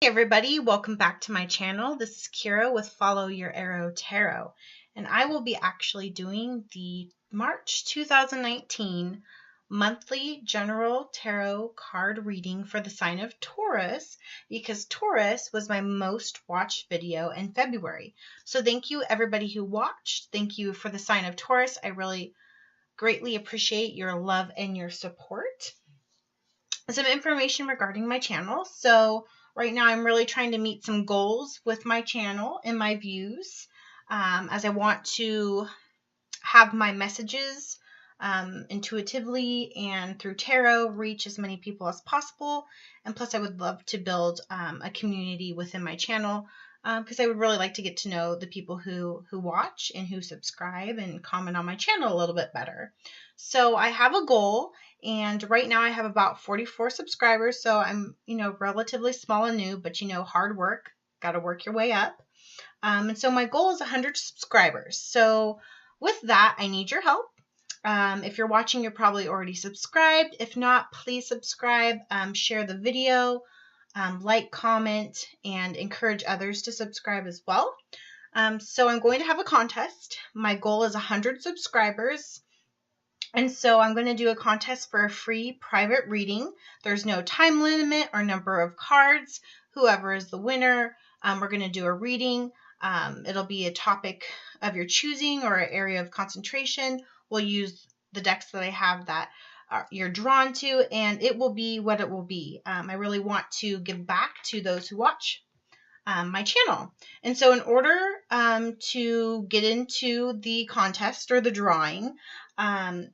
Hey everybody, welcome back to my channel. This is Kira with Follow Your Arrow Tarot, and I will be actually doing the March 2019 monthly general tarot card reading for the sign of Taurus, because Taurus was my most watched video in February. So thank you everybody who watched. Thank you for the sign of Taurus. I really greatly appreciate your love and your support. Some information regarding my channel. So right now I'm really trying to meet some goals with my channel and my views, as I want to have my messages intuitively and through tarot reach as many people as possible. And plus I would love to build a community within my channel, because I would really like to get to know the people who watch and who subscribe and comment on my channel a little bit better. So I have a goal, and right now I have about 44 subscribers, so I'm, relatively small and new, but hard work, got to work your way up. And so my goal is 100 subscribers. So with that, I need your help. If you're watching, you're probably already subscribed. If not, please subscribe, share the video, like, comment, and encourage others to subscribe as well. So I'm going to have a contest. My goal is 100 subscribers. And so I'm going to do a contest for a free private reading. There's no time limit or number of cards. Whoever is the winner, we're going to do a reading. It'll be a topic of your choosing or an area of concentration. We'll use the decks that I have that you're drawn to, and it will be what it will be. I really want to give back to those who watch my channel. And so in order to get into the contest or the drawing, I'm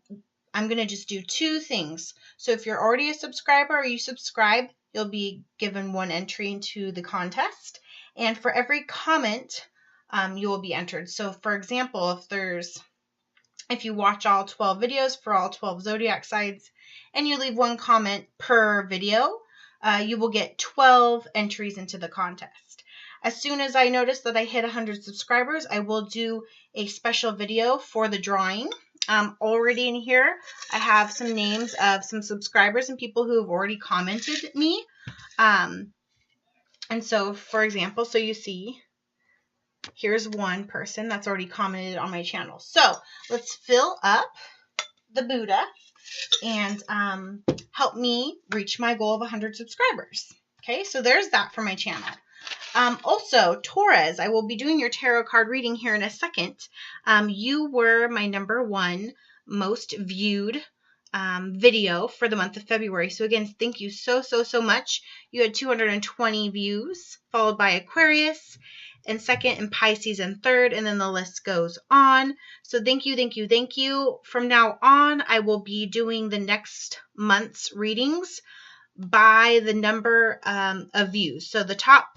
going to just do two things. So if you're already a subscriber or you subscribe, you'll be given one entry into the contest. And for every comment, you will be entered. So for example, if you watch all 12 videos for all 12 zodiac signs and you leave one comment per video, you will get 12 entries into the contest. As soon as I notice that I hit 100 subscribers, I will do a special video for the drawing. Already in here, I have some names of some subscribers and people who have already commented me. And so, for example, so you see, here's one person that's already commented on my channel. So let's fill up the Buddha and help me reach my goal of 100 subscribers. Okay, so there's that for my channel. Also, Taurus, I will be doing your tarot card reading here in a second. You were my #1 most viewed video for the month of February. So again, thank you so much. You had 220 views, followed by Aquarius, and second, and Pisces, and third, and then the list goes on. So thank you. From now on, I will be doing the next month's readings by the number of views. So the top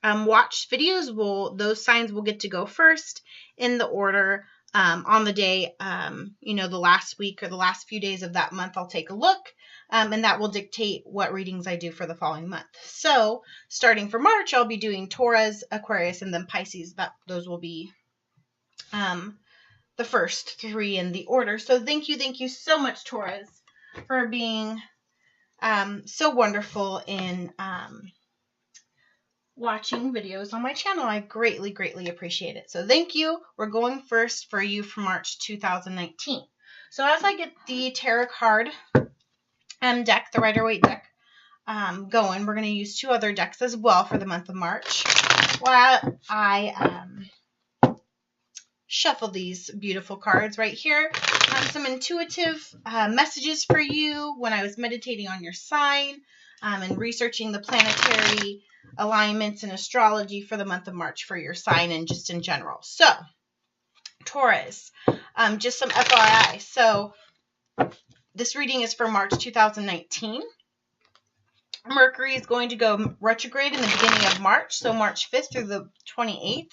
watched videos, those signs will get to go first in the order on the day, the last week or the last few days of that month. I'll take a look, and that will dictate what readings I do for the following month. So starting for March, I'll be doing Taurus, Aquarius, and then Pisces. Those will be the first 3 in the order. So thank you so much, Taurus, for being so wonderful in watching videos on my channel. I greatly appreciate it. So thank you. We're going first for you for March 2019. So as I get the tarot card deck, the Rider-Waite deck, going, we're going to use 2 other decks as well for the month of March while I shuffle these beautiful cards right here. Some intuitive messages for you when I was meditating on your sign and researching the planetary alignments and astrology for the month of March for your sign and just in general. So Taurus, just some FYI. So this reading is for March 2019. Mercury is going to go retrograde in the beginning of March, so March 5th through the 28th,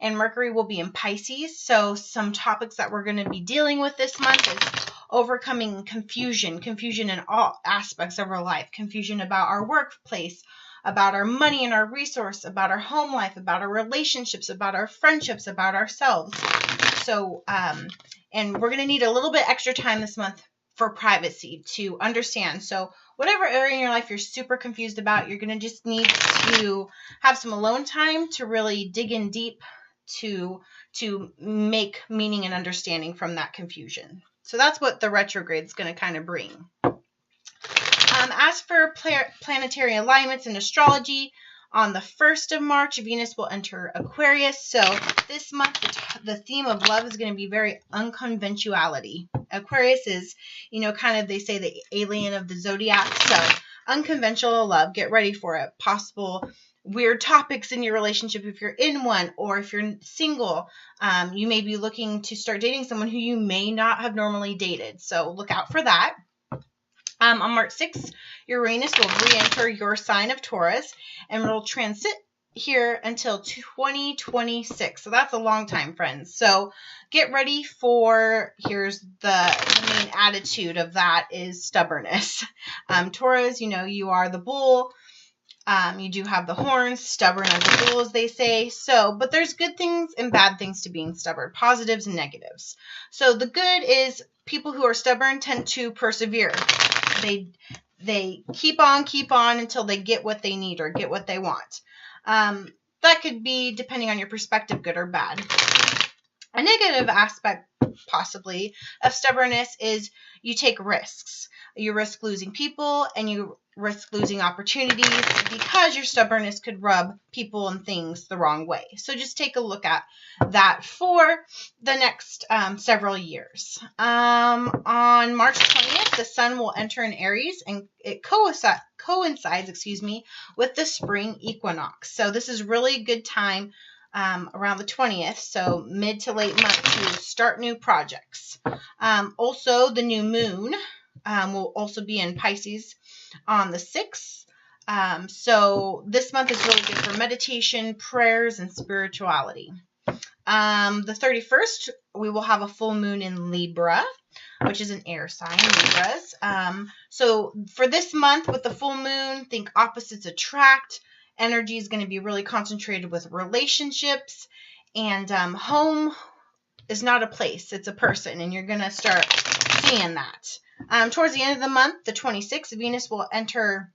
and Mercury will be in Pisces. So some topics that we're going to be dealing with this month is overcoming confusion in all aspects of our life, confusion about our workplace, about our money and our resource, about our home life, about our relationships, about our friendships, about ourselves. So, and we're going to need a little bit extra time this month for privacy, to understand. So whatever area in your life you're super confused about, you're going to just need to have some alone time to really dig in deep to make meaning and understanding from that confusion. So that's what the retrograde is going to kind of bring. As for planetary alignments in astrology, on the 1st of March, Venus will enter Aquarius. So this month, the theme of love is going to be very unconventionality. Aquarius is, kind of, they say, the alien of the zodiac. So unconventional love, get ready for it. Possible weird topics in your relationship if you're in one, or if you're single, you may be looking to start dating someone who you may not have normally dated. So look out for that. On March 6th, Uranus will re-enter your sign of Taurus and will transit here until 2026. So that's a long time, friends. So get ready for, here's the main attitude of that is stubbornness. Taurus, you are the bull. You do have the horns, stubborn as a bull, as they say. So, but there's good things and bad things to being stubborn, positives and negatives. So the good is people who are stubborn tend to persevere. They keep on until they get what they need or get what they want. That could be, depending on your perspective, good or bad. A negative aspect, possibly, of stubbornness is you take risks. You risk losing people and you risk losing opportunities because your stubbornness could rub people and things the wrong way. So just take a look at that for the next several years. On March 20th, the sun will enter in Aries, and it coincides, with the spring equinox. So this is really a good time around the 20th, so mid to late month, to start new projects. Also, the new moon will also be in Pisces on the 6th. So this month is really good for meditation, prayers, and spirituality. The 31st, we will have a full moon in Libra, which is an air sign, Libras. So for this month with the full moon, think opposites attract. Energy is going to be really concentrated with relationships, and home is not a place, it's a person, and you're going to start seeing that. Towards the end of the month, the 26th, Venus will enter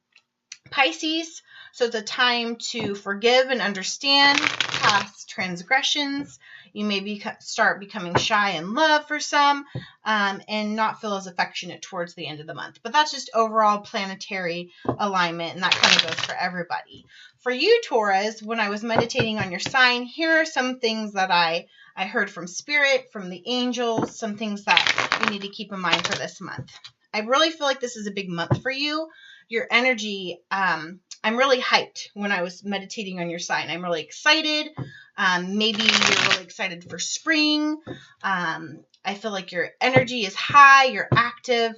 Pisces, so it's a time to forgive and understand past transgressions. You may start becoming shy in love for some, and not feel as affectionate towards the end of the month. But that's just overall planetary alignment, and that kind of goes for everybody. For you, Taurus, when I was meditating on your sign, here are some things that I heard from Spirit, from the angels, some things that you need to keep in mind for this month. I really feel like this is a big month for you. Your energy, I'm really hyped when I was meditating on your sign. I'm really excited. Maybe you're really excited for spring. I feel like your energy is high. You're active.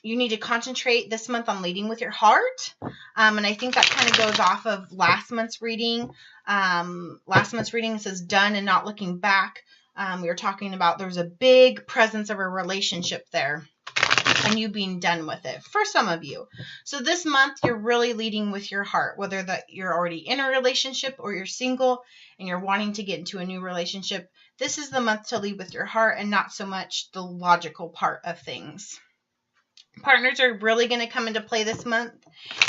You need to concentrate this month on leading with your heart. And I think that kind of goes off of last month's reading. Last month's reading says done and not looking back. We were talking about there's a big presence of a relationship there, and you being done with it for some of you. So this month, you're really leading with your heart, whether that you're already in a relationship or you're single and you're wanting to get into a new relationship. This is the month to lead with your heart and not so much the logical part of things. Partners are really going to come into play this month.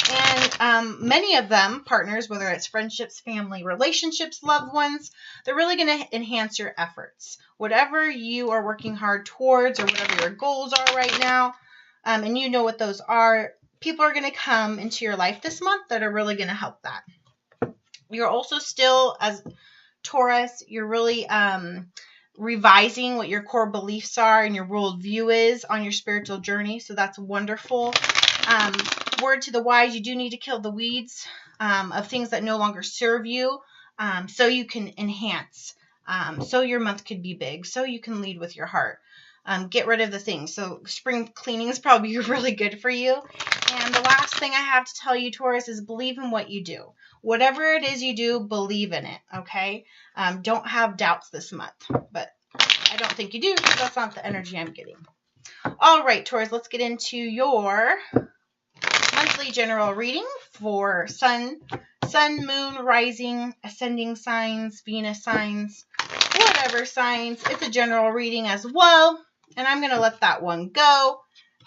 And many of them, partners, whether it's friendships, family, relationships, loved ones, they're really going to enhance your efforts. Whatever you are working hard towards or whatever your goals are right now, and you know what those are, people are going to come into your life this month that are really going to help that. You're also still, as Taurus, you're really revising what your core beliefs are and your worldview is on your spiritual journey. So that's wonderful. Word to the wise, you do need to kill the weeds of things that no longer serve you, so you can enhance. So your month could be big, so you can lead with your heart. Get rid of the things. So spring cleaning is probably really good for you. And the last thing I have to tell you, Taurus, is believe in what you do. Whatever it is you do, believe in it, okay? Don't have doubts this month, but I don't think you do because that's not the energy I'm getting. All right, Taurus, let's get into your monthly general reading for sun, moon, rising, ascending signs, Venus signs, whatever signs. It's a general reading as well. And I'm going to let that one go.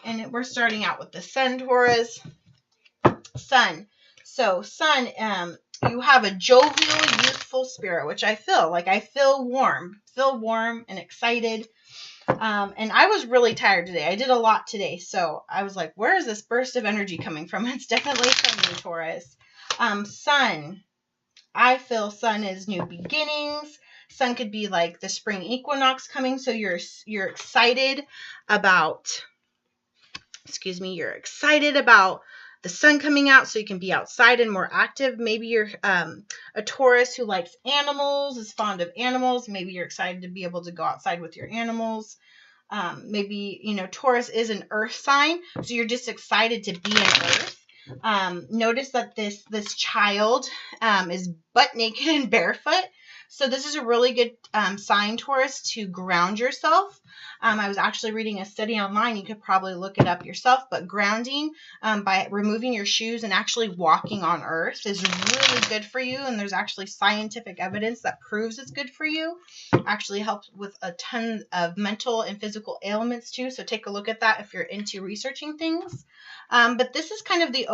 And we're starting out with the Sun, Taurus. Sun. So Sun, you have a jovial, youthful spirit, which I feel like. I feel warm and excited. And I was really tired today. I did a lot today. So I was like, where is this burst of energy coming from? It's definitely from you, Taurus. Sun. I feel Sun is new beginnings. Sun could be like the spring equinox coming. So you're excited about, you're excited about the sun coming out so you can be outside and more active. Maybe you're a Taurus who likes animals, is fond of animals. Maybe you're excited to be able to go outside with your animals. Maybe, Taurus is an earth sign, so you're just excited to be in earth. Notice that this child is butt naked and barefoot. So this is a really good sign, Taurus, to ground yourself. I was actually reading a study online. You could probably look it up yourself, but grounding by removing your shoes and actually walking on earth is really good for you. And there's actually scientific evidence that proves it's good for you. Actually helps with a ton of mental and physical ailments too. So take a look at that if you're into researching things. But this is kind of the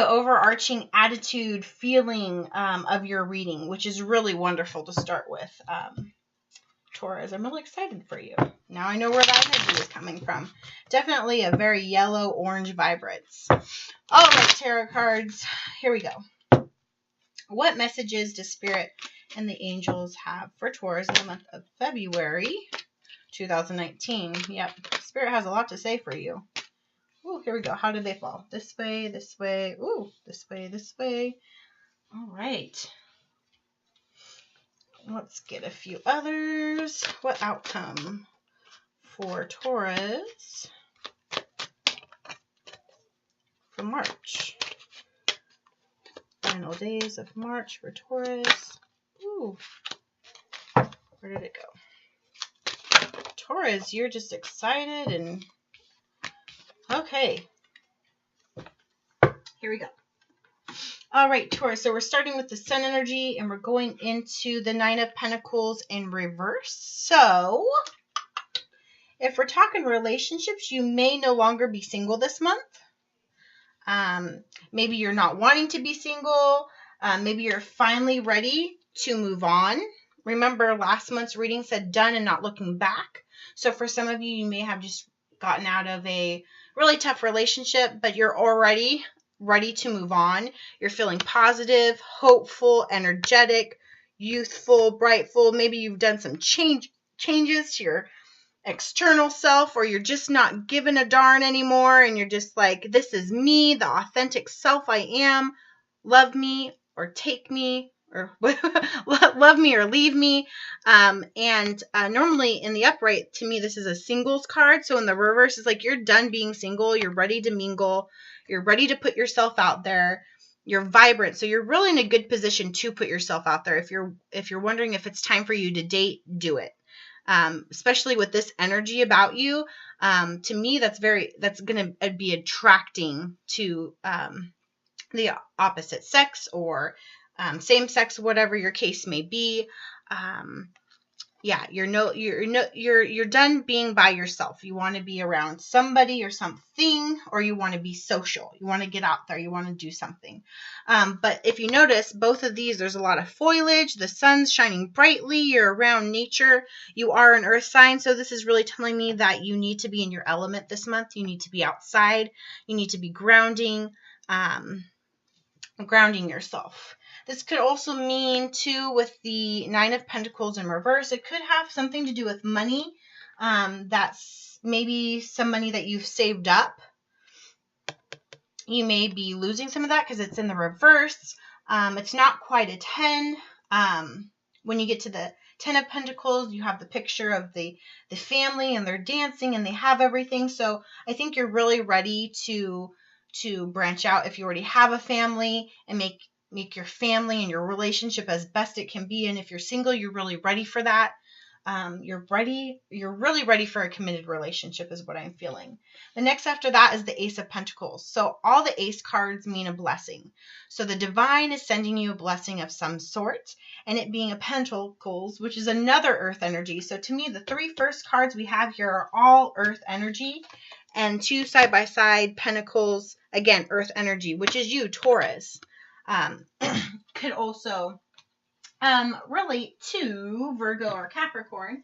overarching attitude, feeling of your reading, which is really wonderful to start with. Taurus, I'm really excited for you. Now I know where that energy is coming from. Definitely a very yellow-orange vibrance. All right, tarot cards. Here we go. What messages does Spirit and the angels have for Taurus in the month of February 2019? Yep, Spirit has a lot to say for you. Ooh, here we go. How did they fall? This way, this way. Ooh, this way, this way. All right. Let's get a few others. What outcome for Taurus for March? Final days of March for Taurus. Ooh. Where did it go? Taurus, you're just excited and... Okay. Here we go. All right, Taurus. So we're starting with the Sun energy and we're going into the Nine of Pentacles in reverse. So if we're talking relationships, you may no longer be single this month. Maybe you're not wanting to be single. Maybe you're finally ready to move on. Remember, last month's reading said done and not looking back. So for some of you, you may have just gotten out of a really tough relationship, but you're already ready to move on. You're feeling positive, hopeful, energetic, youthful, brightful. Maybe you've done some changes to your external self, or you're just not giving a darn anymore, and you're just like, this is me, the authentic self I am. Love me or take me, or love me or leave me. Normally in the upright, to me, this is a singles card. So in the reverse, it's like you're done being single. You're ready to mingle. You're ready to put yourself out there. You're vibrant. So you're really in a good position to put yourself out there. If you're wondering if it's time for you to date, do it. Especially with this energy about you. To me, that's going to be attracting to the opposite sex or same sex, whatever your case may be. You're done being by yourself. You want to be around somebody or something, or you want to be social. You want to get out there. You want to do something. But if you notice, both of these, there's a lot of foliage. The sun's shining brightly. You're around nature. You are an earth sign. So this is really telling me that you need to be in your element this month. You need to be outside. You need to be grounding yourself. This could also mean, too, with the Nine of Pentacles in reverse, it could have something to do with money. That's maybe some money that you've saved up. You may be losing some of that because it's in the reverse. It's not quite a 10. When you get to the 10 of Pentacles, you have the picture of the family, and they're dancing, and they have everything. So I think you're really ready to branch out if you already have a family, and make your family and your relationship as best it can be. And if you're single, you're really ready for that. You're ready. You're really ready for a committed relationship is what I'm feeling. The next after that is the Ace of Pentacles. So all the Ace cards mean a blessing. So the divine is sending you a blessing of some sort, and it being a Pentacles, which is another earth energy. So to me, the three first cards we have here are all earth energy, and two side by side Pentacles, again, earth energy, which is you, Taurus. Could also relate to Virgo or Capricorn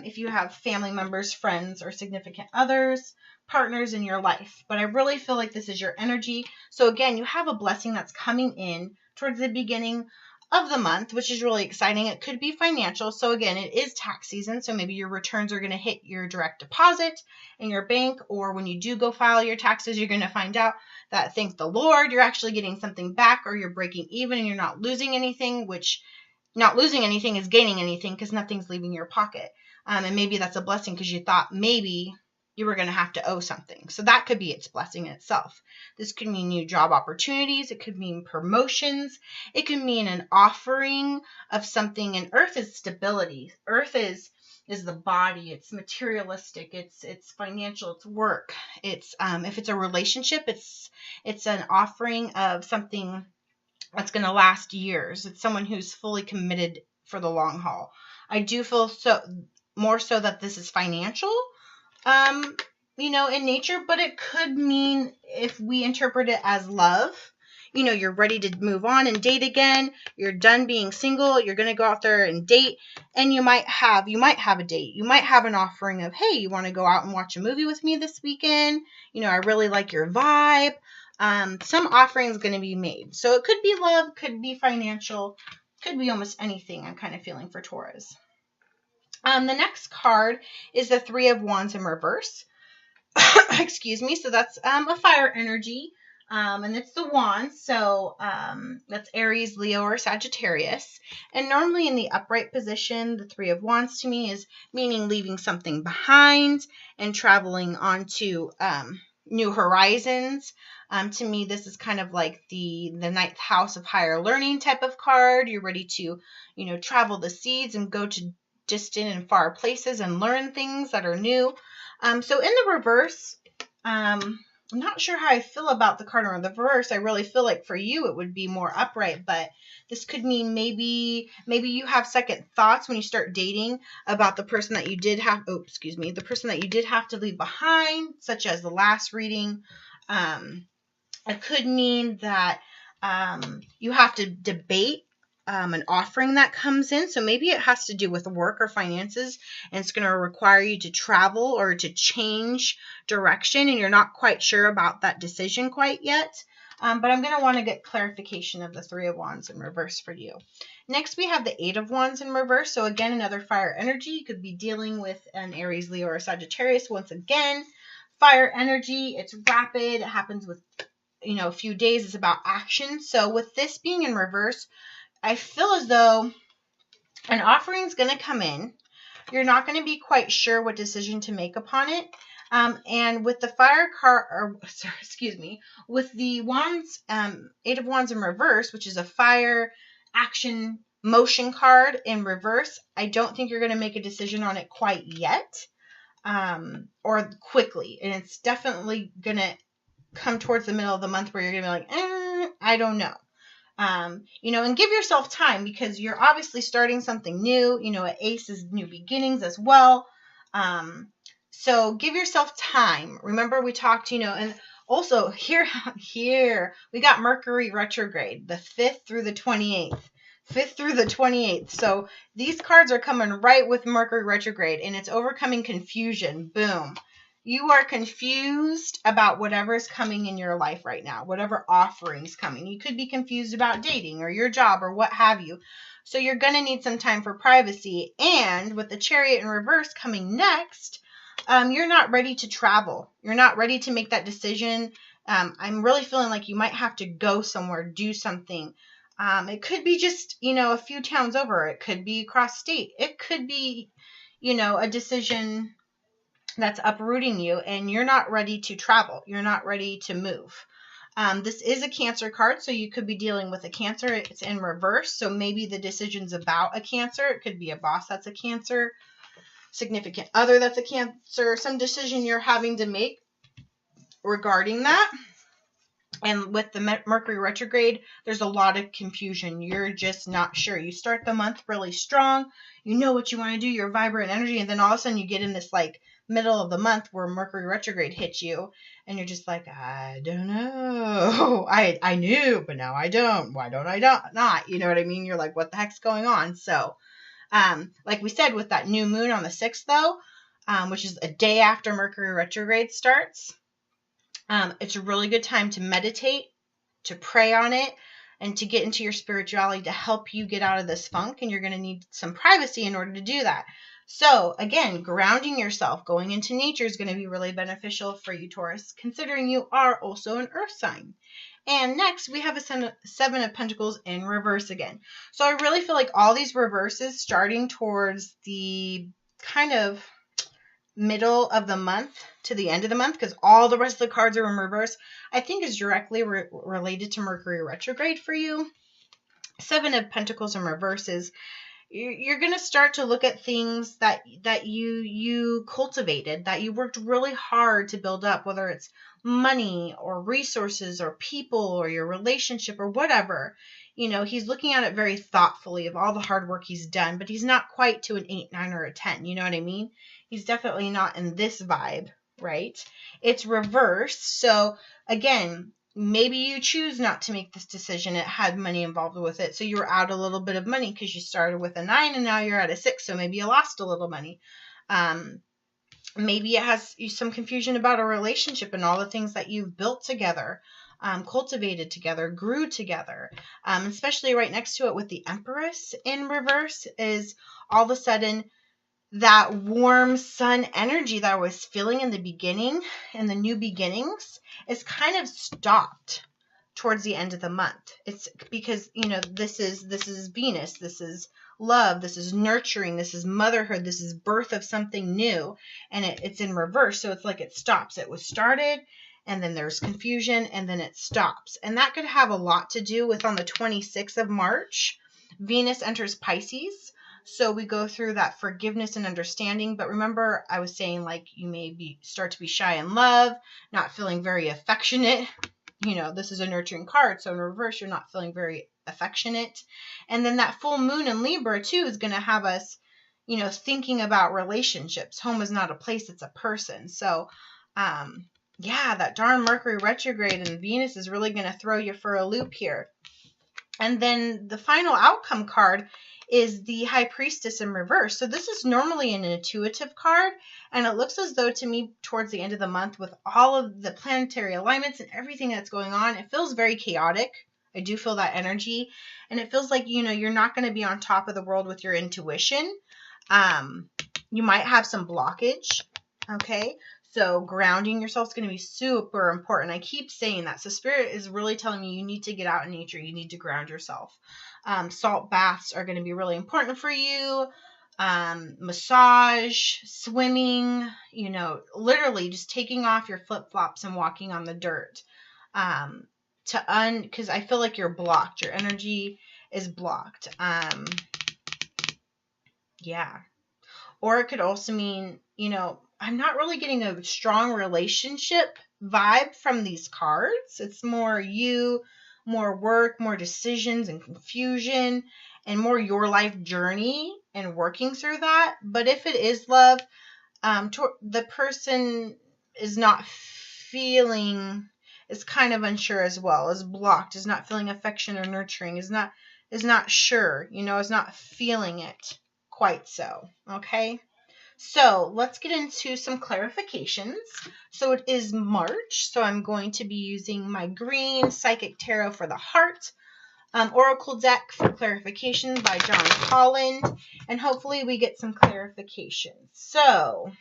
if you have family members, friends, or significant others, partners in your life. But I really feel like this is your energy. So again, you have a blessing that's coming in towards the beginning of the month, which is really exciting. It could be financial. So again, it is tax season. So maybe your returns are going to hit your direct deposit in your bank, or when you do go file your taxes, you're going to find out that, thank the Lord, you're actually getting something back, or you're breaking even and you're not losing anything, which not losing anything is gaining anything because nothing's leaving your pocket. And maybe that's a blessing because you thought maybe you were going to have to owe something. So that could be its blessing in itself. This could mean new job opportunities. It could mean promotions. It could mean an offering of something. And earth is stability. Earth is the body. It's materialistic. It's financial. It's work. It's if it's a relationship, it's an offering of something that's going to last years. It's someone who's fully committed for the long haul. I do feel more so that this is financial, in nature, but it could mean, if we interpret it as love, you're ready to move on and date again. You're done being single. You're going to go out there and date, and you might have a date. You might have an offering of, hey, you want to go out and watch a movie with me this weekend? I really like your vibe. Some offering is going to be made. So it could be love, could be financial, could be almost anything I'm kind of feeling for Taurus. The next card is the Three of Wands in reverse. Excuse me. So that's a fire energy. And it's the Wands. So that's Aries, Leo, or Sagittarius. And normally in the upright position, the Three of Wands to me is meaning leaving something behind and traveling onto new horizons. To me, this is kind of like the ninth house of higher learning type of card. You're ready to, travel the seas and go to distant and far places and learn things that are new. So in the reverse, I'm not sure how I feel about the card in the reverse. I really feel like for you it would be more upright, but this could mean maybe you have second thoughts when you start dating about the person that you did have, the person that you did have to leave behind, such as the last reading. It could mean that you have to debate an offering that comes in. So maybe it has to do with work or finances, and it's going to require you to travel or to change direction, and you're not quite sure about that decision quite yet. But I'm going to want to get clarification of the Three of Wands in reverse for you. Next, we have the Eight of Wands in reverse. So again, another fire energy. You could be dealing with an Aries, Leo, or Sagittarius. Once again, fire energy. It's rapid. It happens with, a few days. It's about action. So with this being in reverse, I feel as though an offering is going to come in. You're not going to be quite sure what decision to make upon it. And with the fire card, with the Wands, Eight of Wands in reverse, which is a fire action motion card in reverse, I don't think you're going to make a decision on it quite yet, or quickly. And it's definitely going to come towards the middle of the month where you're going to be like, I don't know. And give yourself time, because you're obviously starting something new. An ace is new beginnings as well. So give yourself time. Remember we talked, and also here we got Mercury retrograde, the 5th through the 28th. 5th through the 28th. So these cards are coming right with Mercury retrograde, and it's overcoming confusion. Boom. You are confused about whatever is coming in your life right now, whatever offering's coming. You could be confused about dating or your job or what have you. So you're going to need some time for privacy. And with the Chariot in reverse coming next, you're not ready to travel. You're not ready to make that decision. I'm really feeling like you might have to go somewhere, do something. It could be just, a few towns over. It could be across state. It could be, a decision that's uprooting you, and you're not ready to travel. You're not ready to move. This is a Cancer card, so you could be dealing with a Cancer. It's in reverse, so maybe the decision's about a Cancer. It could be a boss that's a Cancer, significant other that's a Cancer, some decision you're having to make regarding that. And with the Mercury retrograde, there's a lot of confusion. You're just not sure. You start the month really strong. You know what you want to do. You're vibrant energy. And then all of a sudden you get in this like middle of the month where Mercury retrograde hits you. And you're just like, I don't know. I knew, but now I don't. Why don't I not? You know what I mean? You're like, what the heck's going on? So, like we said, with that new moon on the 6th, though, which is a day after Mercury retrograde starts, it's a really good time to meditate, to pray on it, and to get into your spirituality to help you get out of this funk. And you're going to need some privacy in order to do that. So again, grounding yourself, going into nature is going to be really beneficial for you, Taurus, considering you are also an earth sign. And next, we have a 7 of Pentacles in reverse again. So I really feel like all these reverses starting towards the kind of middle of the month to the end of the month, because all the rest of the cards are in reverse, I think is directly related to Mercury retrograde for you. 7 of Pentacles in reverse is you're going to start to look at things that you cultivated, that you worked really hard to build up, whether it's money or resources or people or your relationship or whatever. You know, he's looking at it very thoughtfully of all the hard work he's done, but he's not quite to an 8, 9, or a 10. You know what I mean? He's definitely not in this vibe, right? It's reversed. So again, maybe you choose not to make this decision. It had money involved with it. So you were out a little bit of money because you started with a 9 and now you're at a 6. So maybe you lost a little money. Maybe it has some confusion about a relationship and all the things that you've built together, cultivated together, grew together. Especially right next to it with the Empress in reverse is all of a sudden that warm sun energy that I was feeling in the beginning and the new beginnings is kind of stopped towards the end of the month. It's because, you know, this is Venus, this is love, this is nurturing, this is motherhood, this is birth of something new, and it's in reverse. So it's like it stops. It was started, and then there's confusion, and then it stops. And that could have a lot to do with on the 26th of March, Venus enters Pisces. So we go through that forgiveness and understanding. But remember, I was saying like you may start to be shy in love, not feeling very affectionate. You know, this is a nurturing card. So in reverse, you're not feeling very affectionate. And then that full moon in Libra too is going to have us, you know, thinking about relationships. Home is not a place, it's a person. So, yeah, that darn Mercury retrograde and Venus is really going to throw you for a loop here. And then the final outcome card is the High Priestess in reverse. So this is normally an intuitive card, and it looks as though to me towards the end of the month with all of the planetary alignments and everything that's going on, it feels very chaotic. I do feel that energy, and it feels like, you know, you're not going to be on top of the world with your intuition. You might have some blockage, okay? So grounding yourself is going to be super important. I keep saying that. So Spirit is really telling me you need to get out in nature. You need to ground yourself. Salt baths are going to be really important for you. Massage, swimming, you know, literally just taking off your flip-flops and walking on the dirt. Because I feel like you're blocked. Your energy is blocked. Yeah. Or it could also mean, you know, I'm not really getting a strong relationship vibe from these cards. It's more you, more work, more decisions and confusion, and more your life journey and working through that. But if it is love, the person is not feeling, is kind of unsure as well, is blocked, is not feeling affection or nurturing, is not sure, you know, is not feeling it quite so. Okay. So let's get into some clarifications. So it is March, so I'm going to be using my green Psychic Tarot for the Heart, Oracle deck for clarification by John Holland, and hopefully we get some clarification. So,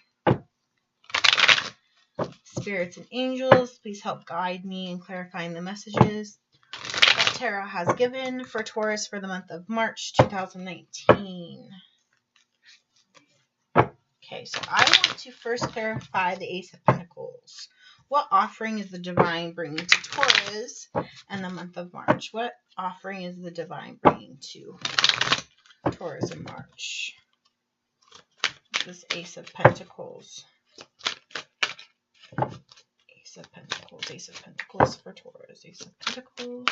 spirits and angels, please help guide me in clarifying the messages that Tarot has given for Taurus for the month of March 2019. Okay, so I want to first clarify the Ace of Pentacles. What offering is the Divine bringing to Taurus in the month of March? What offering is the Divine bringing to Taurus in March? this Ace of Pentacles? Ace of Pentacles, Ace of Pentacles for Taurus, Ace of Pentacles.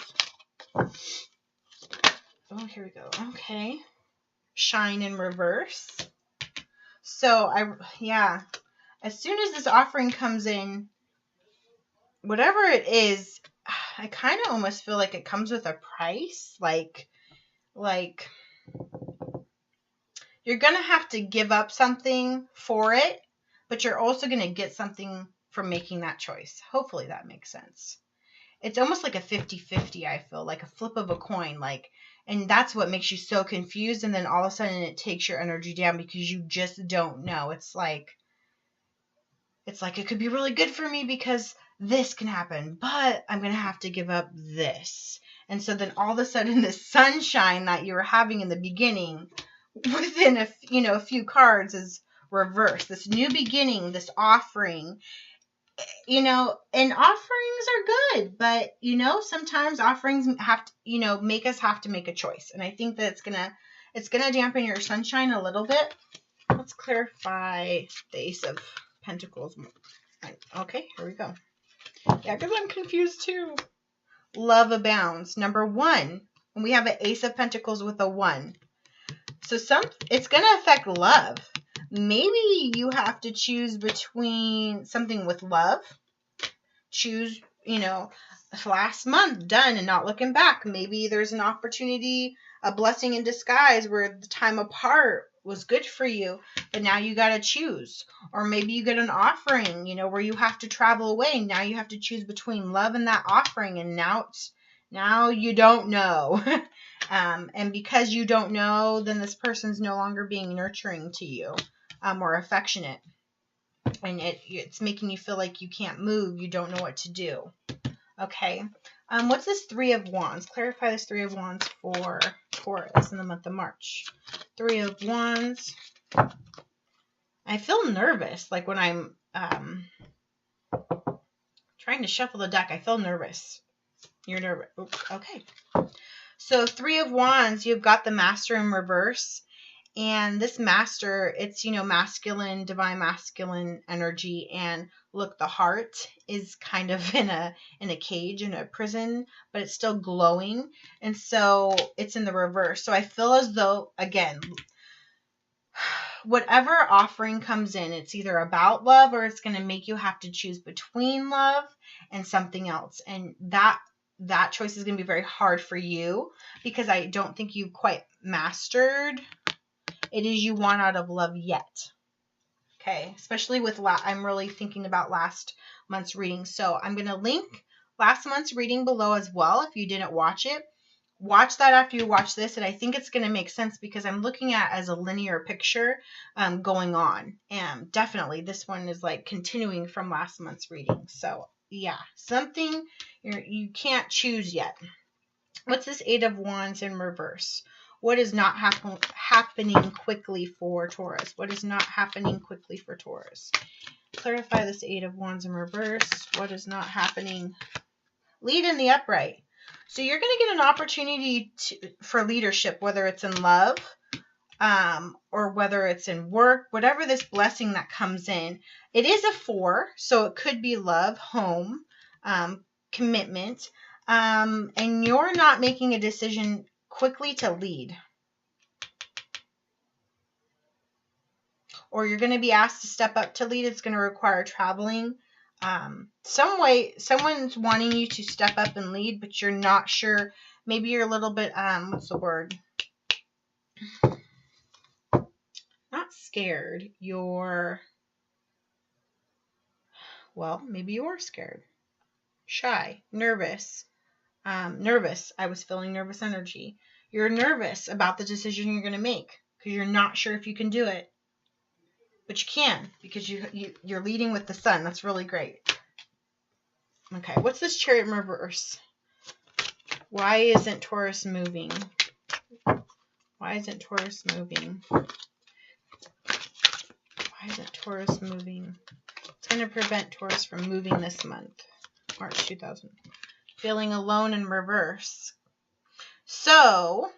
Oh, here we go. Okay. Shine in reverse. So, as soon as this offering comes in, whatever it is, I kind of almost feel like it comes with a price. Like you're going to have to give up something for it, but you're also going to get something from making that choice. Hopefully that makes sense. It's almost like a 50-50, I feel, like a flip of a coin. And that's what makes you so confused. And then all of a sudden it takes your energy down because you just don't know. It's like it could be really good for me because this can happen, but I'm going to have to give up this. And so then all of a sudden the sunshine that you were having in the beginning within a few cards is reversed. This new beginning, this offering, and offerings are good, but sometimes offerings have to, make us have to make a choice. And I think that it's gonna dampen your sunshine a little bit. Let's clarify the Ace of Pentacles. Okay, here we go. Yeah, because I'm confused too. Love abounds. Number 1, and we have an Ace of Pentacles with a 1. So it's going to affect love. Maybe you have to choose between something with love. Choose, last month, done and not looking back. Maybe there's an opportunity, a blessing in disguise where the time apart was good for you, but now you got to choose. Or maybe you get an offering, where you have to travel away. Now you have to choose between love and that offering. And now you don't know. And because you don't know, then this person's no longer being nurturing to you, or affectionate. And it's making you feel like you can't move. You don't know what to do. Okay. What's this 3 of Wands? Clarify this 3 of Wands for Taurus in the month of March. 3 of Wands. I feel nervous. Like when I'm trying to shuffle the deck, I feel nervous. You're nervous. Okay. So 3 of Wands, you've got the Master in reverse. And this Master, it's, masculine, divine masculine energy. And look, the heart is kind of in a cage, in a prison, but it's still glowing. And so it's in the reverse. So I feel as though, again, whatever offering comes in, it's either about love or it's going to make you have to choose between love and something else. And that choice is going to be very hard for you because I don't think you quite mastered it is you want out of love yet. Okay, especially with I'm really thinking about last month's reading. So I'm going to link last month's reading below as well. If you didn't watch it, watch that after you watch this. And I think it's going to make sense because I'm looking at as a linear picture going on. And definitely this one is like continuing from last month's reading. So yeah, something you can't choose yet. What's this 8 of Wands in reverse? What is not happening quickly for Taurus? What is not happening quickly for Taurus? Clarify this 8 of Wands in reverse. What is not happening? Lead in the upright. So you're going to get an opportunity for leadership, whether it's in love or whether it's in work, whatever this blessing that comes in. It is a 4, so it could be love, home, commitment, and you're not making a decision quickly to lead. Or you're going to be asked to step up to lead. It's going to require traveling. Some way, someone's wanting you to step up and lead, but you're not sure. Maybe you're a little bit, what's the word? Not scared. Maybe you are scared. Shy, nervous. Nervous. I was feeling nervous energy. You're nervous about the decision you're going to make because you're not sure if you can do it. But you can because you're leading with the sun. That's really great. Okay, what's this Chariot in reverse? Why isn't Taurus moving? Why isn't Taurus moving? Why isn't Taurus moving? It's going to prevent Taurus from moving this month. March 2000. Feeling alone in reverse. So,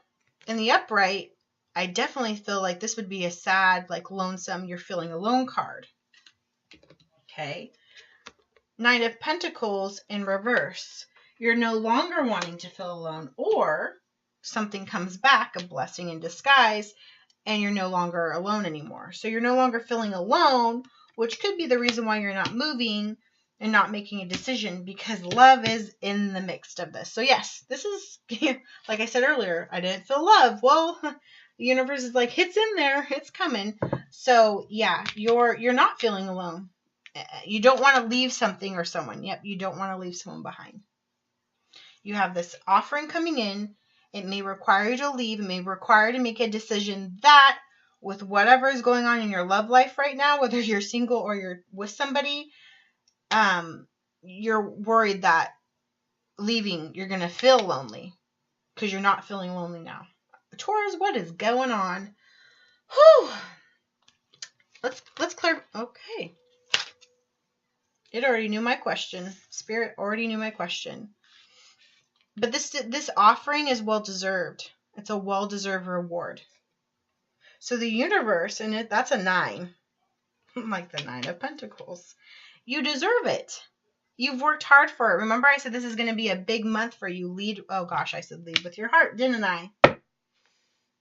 in the upright, I definitely feel like this would be a sad, like lonesome, you're feeling alone card. Okay. Knight of Pentacles in reverse. You're no longer wanting to feel alone, or something comes back, a blessing in disguise, and you're no longer alone anymore. So you're no longer feeling alone, which could be the reason why you're not moving and not making a decision, because love is in the mix of this. So yes, this is, like I said earlier, I didn't feel love. Well, the universe is like, it's in there, it's coming. So yeah, you're not feeling alone. You don't want to leave something or someone. Yep, you don't want to leave someone behind. You have this offering coming in. It may require you to leave. It may require you to make a decision that, with whatever is going on in your love life right now, whether you're single or you're with somebody, you're worried that leaving, you're going to feel lonely because you're not feeling lonely now. Taurus, what is going on? Whew. Let's clear. Okay. It already knew my question. Spirit already knew my question. But this offering is well-deserved. It's a well-deserved reward. So the universe, and that's a 9. Like the 9 of Pentacles. You deserve it. You've worked hard for it. Remember I said this is going to be a big month for you. Lead. Oh gosh, I said lead with your heart, didn't I? Oh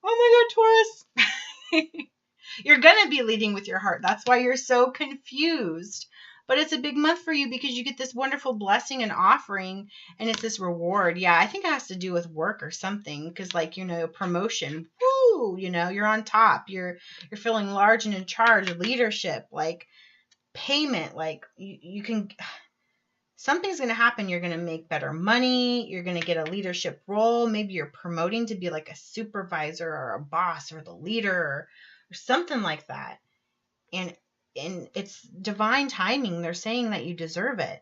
my God, Taurus. You're going to be leading with your heart. That's why you're so confused. But it's a big month for you because you get this wonderful blessing and offering, and it's this reward. Yeah, I think it has to do with work or something, because like, promotion. Woo, you're on top. You're feeling large and in charge, leadership, like payment, like you can, something's going to happen. You're going to make better money. You're going to get a leadership role. Maybe you're promoting to be like a supervisor or a boss or the leader or something like that. And it's divine timing. They're saying that you deserve it.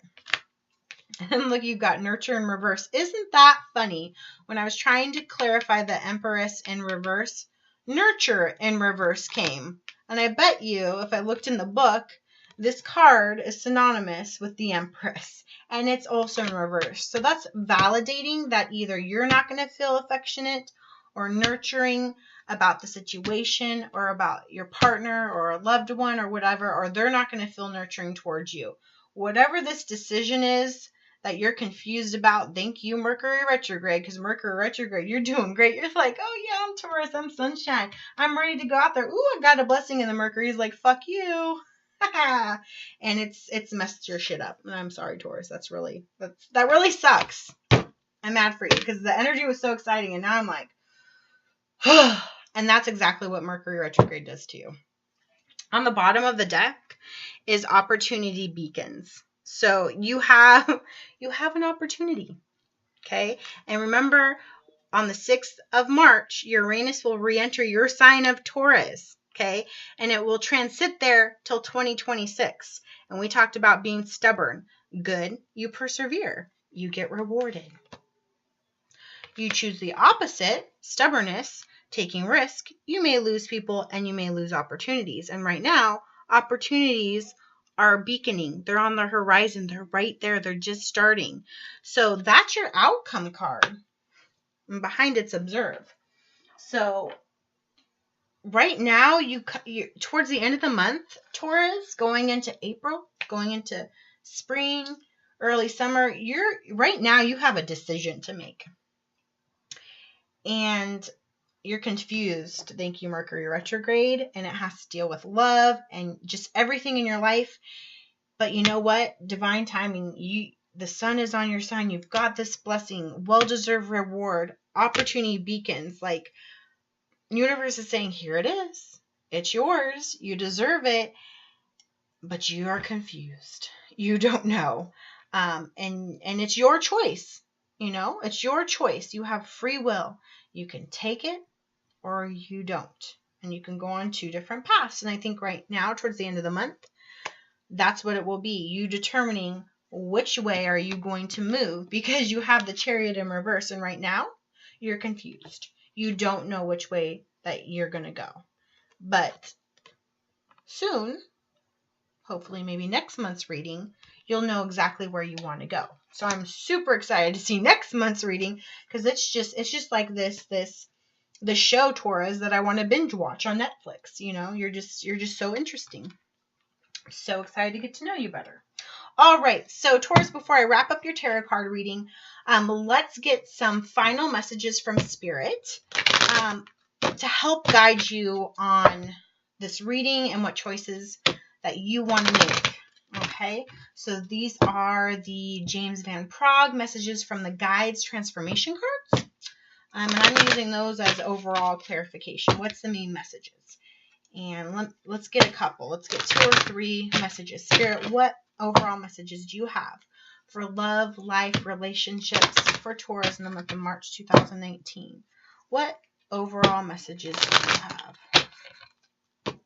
And look, you've got nurture in reverse. Isn't that funny? When I was trying to clarify the Empress in reverse, nurture in reverse came. And I bet you, if I looked in the book, this card is synonymous with the Empress. And it's also in reverse. So that's validating that either you're not going to feel affectionate or nurturing about the situation or about your partner or a loved one or whatever, or they're not going to feel nurturing towards you. Whatever this decision is that you're confused about, thank you, Mercury retrograde, because Mercury retrograde, you're doing great. You're like, oh yeah, I'm Taurus, I'm sunshine. I'm ready to go out there. Ooh, I got a blessing in the Mercury. He's like, fuck you. And it's messed your shit up. And I'm sorry, Taurus. That really sucks. I'm mad for you because the energy was so exciting, and now I'm like, and that's exactly what Mercury retrograde does to you. On the bottom of the deck is opportunity beacons. So you have an opportunity. Okay. And remember, on the 6th of March, Uranus will re-enter your sign of Taurus. Okay. And it will transit there till 2026. And we talked about being stubborn. Good. You persevere. You get rewarded. You choose the opposite, stubbornness, taking risk, you may lose people and you may lose opportunities. And right now, opportunities are beaconing. They're on the horizon. They're right there. They're just starting. So that's your outcome card. And behind it's observe. So right now, you towards the end of the month, Taurus, going into April, going into spring, early summer, right now you have a decision to make. And you're confused. Thank you, Mercury retrograde. And it has to deal with love and just everything in your life. But you know what? Divine timing. The sun is on your sign. You've got this blessing, well-deserved reward, opportunity beacons. Like, the universe is saying, here it is. It's yours. You deserve it. But you are confused. You don't know. And it's your choice. It's your choice. You have free will. You can take it or you don't. And you can go on 2 different paths. And I think right now, towards the end of the month, that's what it will be. You determining which way are you going to move, because you have the Chariot in reverse. And right now, you're confused. You don't know which way that you're going to go. But soon, hopefully maybe next month's reading, you'll know exactly where you want to go. So I'm super excited to see next month's reading, because it's just like this the show Taurus that I want to binge watch on Netflix. You know, you're just so interesting. So excited to get to know you better. All right, so Taurus, before I wrap up your tarot card reading, let's get some final messages from Spirit to help guide you on this reading and what choices that you want to make. Okay, so these are the James Van Praagh messages from the Guides Transformation cards. And I'm using those as overall clarification. What's the main messages? And let's get a couple. Let's get 2 or 3 messages. Spirit, what overall messages do you have for love, life, relationships for Taurus in the month of March 2019? What overall messages do you have?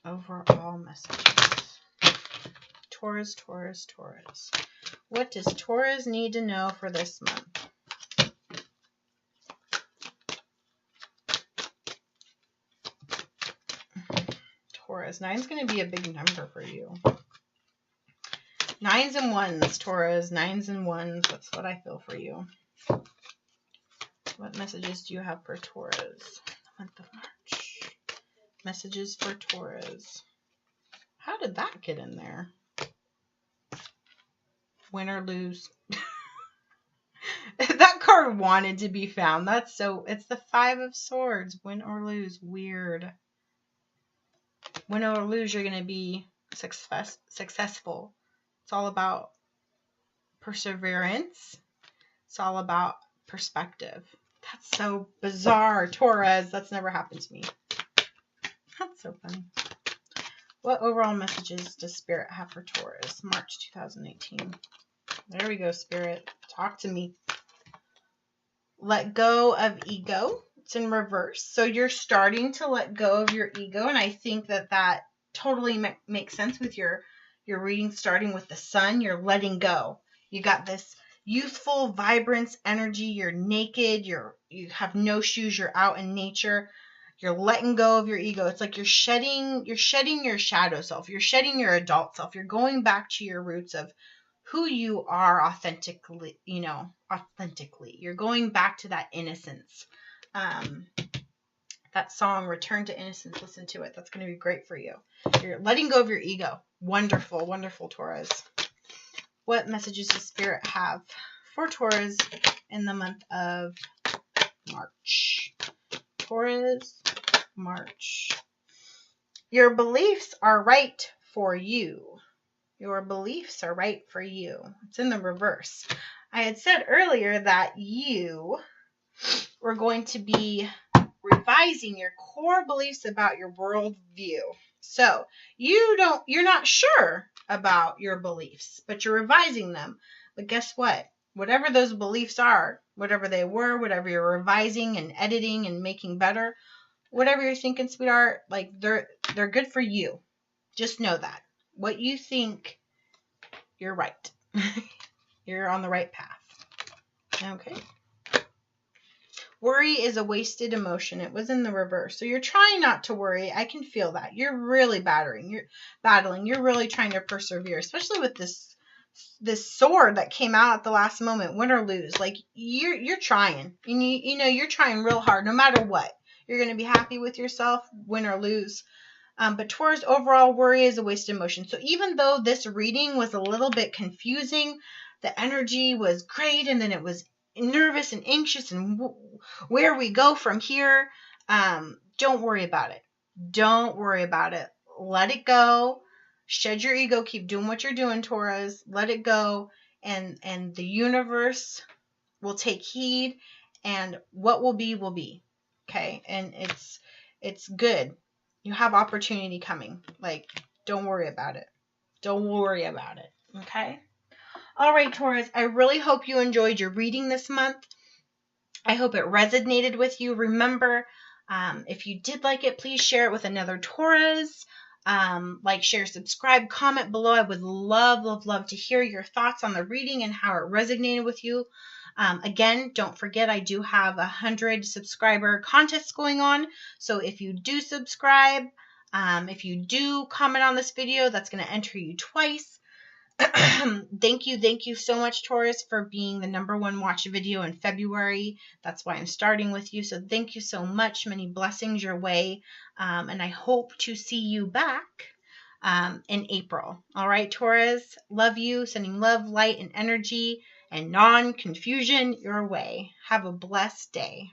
Overall messages. Taurus, Taurus, Taurus. What does Taurus need to know for this month? Taurus. 9's going to be a big number for you. 9s and 1s, Taurus. 9s and 1s. That's what I feel for you. What messages do you have for Taurus? The month of March. Messages for Taurus. How did that get in there? Win or lose. That card wanted to be found. That's so. It's the 5 of Swords. Win or lose. Weird. Win or lose, you're going to be successful. It's all about perseverance. It's all about perspective. That's so bizarre, Taurus. That's never happened to me. That's so funny. What overall messages does Spirit have for Taurus, March 2018? There we go, Spirit. Talk to me. Let go of ego. It's in reverse. So you're starting to let go of your ego, and I think that totally makes sense with your reading starting with the Sun. You're letting go. You got this youthful, vibrance, energy. You're naked. You have no shoes. You're out in nature. You're letting go of your ego. It's like you're shedding your shadow self. You're shedding your adult self. You're going back to your roots of who you are authentically, authentically. You're going back to that innocence. That song, Return to Innocence, listen to it. That's going to be great for you. You're letting go of your ego. Wonderful, wonderful, Taurus. What messages does Spirit have for Taurus in the month of March? Taurus, March. Your beliefs are right for you. Your beliefs are right for you. It's in the reverse. I had said earlier that you were going to be revising your core beliefs about your worldview. So you're not sure about your beliefs, but you're revising them. But guess what? Whatever those beliefs are, whatever they were, whatever you're revising and editing and making better, whatever you're thinking, sweetheart, like they're good for you. Just know that. What you think, you're right. You're on the right path. Okay. Worry is a wasted emotion. It was in the reverse. So you're trying not to worry. I can feel that. You're really battling. You're really trying to persevere, especially with this sword that came out at the last moment, win or lose. Like you're trying. You're trying real hard no matter what. You're going to be happy with yourself, win or lose. But Taurus, overall, worry is a wasted emotion. So even though this reading was a little bit confusing, the energy was great, and then it was nervous and anxious, and where we go from here, don't worry about it. Don't worry about it. Let it go. Shed your ego. Keep doing what you're doing, Taurus. Let it go, and the universe will take heed, and what will be will be. Okay, and it's good. You have opportunity coming. Like, don't worry about it. Don't worry about it. Okay? All right, Taurus. I really hope you enjoyed your reading this month. I hope it resonated with you. Remember, if you did like it, please share it with another Taurus. Like, share, subscribe, comment below. I would love to hear your thoughts on the reading and how it resonated with you. Again, don't forget, I do have 100 subscriber contests going on. So if you do subscribe, if you do comment on this video, that's going to enter you twice. Thank you so much, Taurus, for being the #1 watch video in February. That's why I'm starting with you. So thank you so much. Many blessings your way. And I hope to see you back in April. All right, Taurus, love you. Sending love, light, and energy and non-confusion your way. Have a blessed day.